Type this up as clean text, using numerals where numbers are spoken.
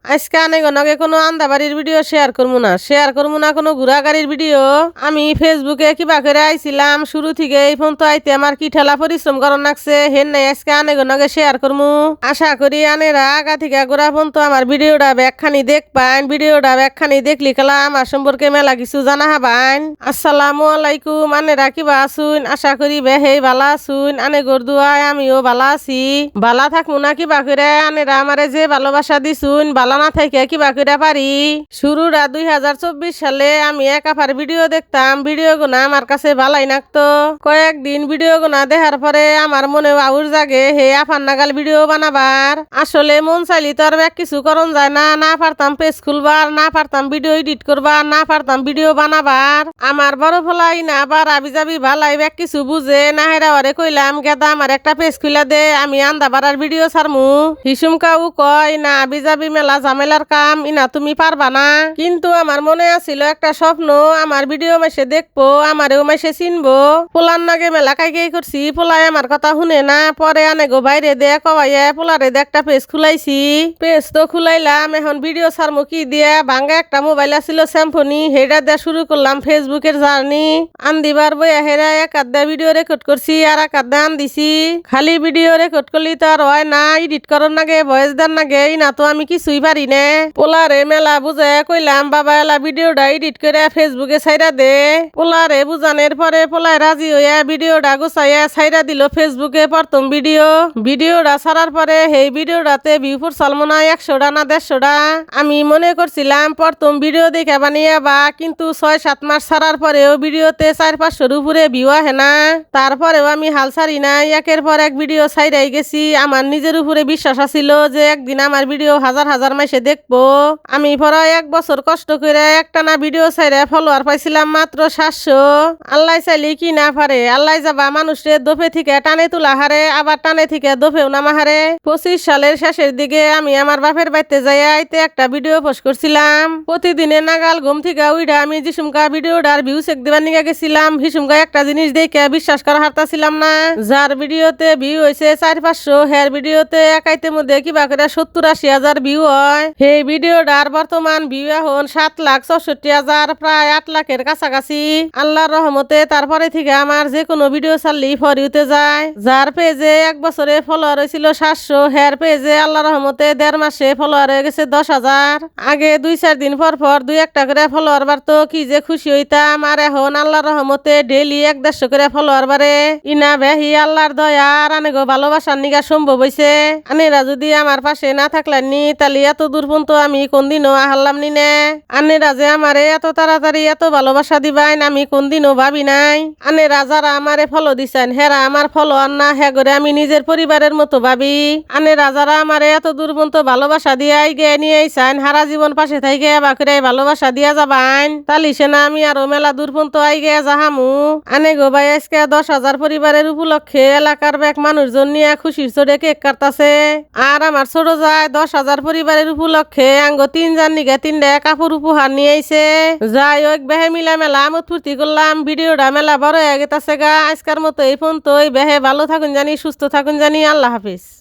আজকে অনেক কোনো আন্দাবাড়ির ভিডিও শেয়ার করবো না কোনো ঘোরা গাড়ির ভিডিও। আমি ফেসবুকে কিবা করে আইছিলাম শুরু থেকে এই ফোন তো আইতে আমার কি ঠেলা পরিশ্রম করন লাগছে হেন নাই আজকে অনেক শেয়ার করবো। আশা করি আনেরা আগা থেকে ঘোরা ফোন তো আমার ভিডিওটা ব্যাগখানি দেখ পাইন, ভিডিওটা ব্যাগখানি দেখলি খেলা আমার সম্পর্কে মেলা কিছু জানা হাবাইন। আসসালামু আলাইকুম, আনেরা কিবা আসুন, আশা করি বেহেই ভালা আসুন। আনে গরদুয়ায় আমিও ভালা আছি, ভালা থাকবো না কিবা করে আনেরা আমারে যে ভালোবাসা দিছুন ভালা না থাকে কিবা করে পারি। শুরুরা 2024 সালে আমি এক আফার ভিডিও দেখতাম, ভিডিও গুনা আমার কাছে ভালাই লাগতো। কয়েকদিন ভিডিও গুনা দেখার পরে আমার মনে আউর জাগে হে আফার নাগাল ভিডিও বানাবার। আসলে মন চাইলি তো আর ব্যাগ কিছু করন যায় না, না পারতাম পেজ খুলবার, না পারতাম ভিডিও এডিট করবার, না পারতাম ভিডিও বানাবার। আমার বড় ফলাই না আবার আবি যাবি ভালাই ব্যাগ কিছু বুঝে না হেরাওয়ারে কইলাম গেদা আমার একটা পেজ খুলে দে, আমি আন্দা বাড়ার ভিডিও ছাড়মু। হিসুম কাউ কয় না আবি যাবি মেলা ঝামেলার কাম, ইনা তুমি পারবা না। কিন্তু আমার মনে আছিল একটা স্বপ্ন, আমার ভিডিও মাসে দেখবো, আমারেও মাসে চিনবো। পোলার নাগে মেলা কাইকেই করছি, পোলাই আমার কথা শুনে না। পরে আনেগো বাইরে দে কবাইয়া পোলারে দে একটা পেজ খুলাইছি। পেজ তো খুলাইলাম, এখন ভিডিও ছাড়মু কি দিয়া। ভাঙ্গা একটা মোবাইল আছিল স্যামফোনি, হেডা দেয়া শুরু করলাম ফেসবুকের জার্নি। আন্দিবার বইয়া হেরা এক আধা ভিডিও রেকর্ড করছি আর এক আধা আন দিছি। খালি ভিডিও রেকর্ড করলি তো আর হয় না, এডিট করার নাগে ভয়েস দেন নাগে, না তো আমি কিছুই পারি না। পোলারে মেলা বুঝায় কইলাম বাবা এলা ভিডিওটা এডিট করে ফেসবুকে ছাইরা দে। পোলারে বুঝানোর পরে পোলায় রাজি হইয়া ভিডিওটা গুছাইয়া ছাইরা দিল ফেসবুকে প্রথম ভিডিওটা ছাড়ার পরে সেই ভিডিওটাতে ভিউ পড়ছাল মনে হয় 100টা না 150টা। আমি মনে করছিলাম প্রথম ভিডিও দেখে বানিয়ে বা, কিন্তু 6-7 মাস ছাড়ার পরেও ভিডিওতে 400-500 উপরে ভিউ আহে না। তারপরেও আমি হাল ছাড়ি নাই, একের পর এক ভিডিও ছাইরাই গেছি। আমার নিজের উপরে বিশ্বাস আছিল যে একদিন আমার ভিডিও হাজার হাজার মাইসে দেখবো। আমি প্রায় 1 বছর কষ্ট করে একটানা ভিডিও ছাইরা ফলোয়ার পাইছিলাম মাত্র 700। আল্লাহ চাইলে কি না পারে, আল্লাহ যাবা মানুষের দোফে থেকে টানে তুলা হারে, আবার টানে থেকে দোফেও নামা হারে। 25 সালের শেষের দিকে আমি আমার বাপের বাড়িতে যাই আইতে একটা ভিডিও পোস্ট করছিলাম। প্রতিদিনে নাগাল ঘুম থেকে উইডা আমি যিসুমকা ভিডিওটার ভিউ চেক দিবার নিয়ে গেছিলাম। হিসুমকা একটা জিনিস দেখে বিশ্বাস করা হারতাছিলাম না, যার ভিডিওতে ভিউ হয়েছে 400-500, হের ভিডিওতে একাইতে মধ্যে কিবা করে 70-80 হাজার ভিউ হয়। সেই ভিডিওটার বর্তমান ভিউ এখন 7,64,000, প্রায় 8 লাখের কাছাকাছি। আল্লাহর রহমতে তারপরে থেকে আমার যে কোনো ভিডিও ছাড়লি ফর ইউতে যায়। যার পেজে 1 বছরে ফলোয়ার হয়েছিল 700, হের পেজে আল্লাহর রহমতে 1.5 মাসে ফলোয়ার হয়ে গেছে 10,000। আগে 2-4 দিন পর 2-1টা করে ফলোয়ার বাড়তো, কি যে খুশি হইতাম। আর এখন আল্লাহর রহমতে ডেইলি 1-150 করে ফলোয়ার বাড়ে। ইনা বেহি আল্লাহর দয়া আর আনেগো ভালোবাসার নিগা সম্ভব হইছে। আনেরা যদি আমার পাশে না থাকলেননি তাহলে এত দূর পর্যন্ত আমি কোনদিনও আহারলাম নি নে। আনেরা যে আমারে এত তাড়াতাড়ি এত ভালোবাসা দিবাইন আমি কোনদিনও ভাবি নাই। আনেরা যারা আমারে ফলো দিছেন হেরা আমার ফলোয়ার না, হ্যাঁ করে আমি নিজের পরিবারের মতো ভাবি। আনেরা যারা আমারে এত দূর পর্যন্ত ভালোবাসা দিয়ে আইগে নিয়ে আইসান, হারা জীবন পাশে থাইকে বাকরে ভালোবাসা দিয়া যাবাইন, তাহলে সে না আমি আরো মেলা দূর পর্যন্ত আইগে যাহামু। আনেগো ভাই আজকে 10,000 পরিবারের উপলক্ষে এলাকার এক মানুষজন নিয়ে খুশির চড়ে কেক কাটতাছে। আর আমার ছোট যায় 10,000 পরিবারের উপলক্ষে আঙ্গ 3 জন নিগে 3টা কাপড় উপহার নিয়ে আইছে। যাই হোক বেহে মিলা মেলা আমোদ ফুর্তি করলাম। ভিডিওটা মেলা বড় হয়ে গেছে গা। আজকের মতো এই পর্যন্তই। বেহে ভালো থাকুন জানি, সুস্থ থাকুন জানি। আল্লাহ হাফিজ।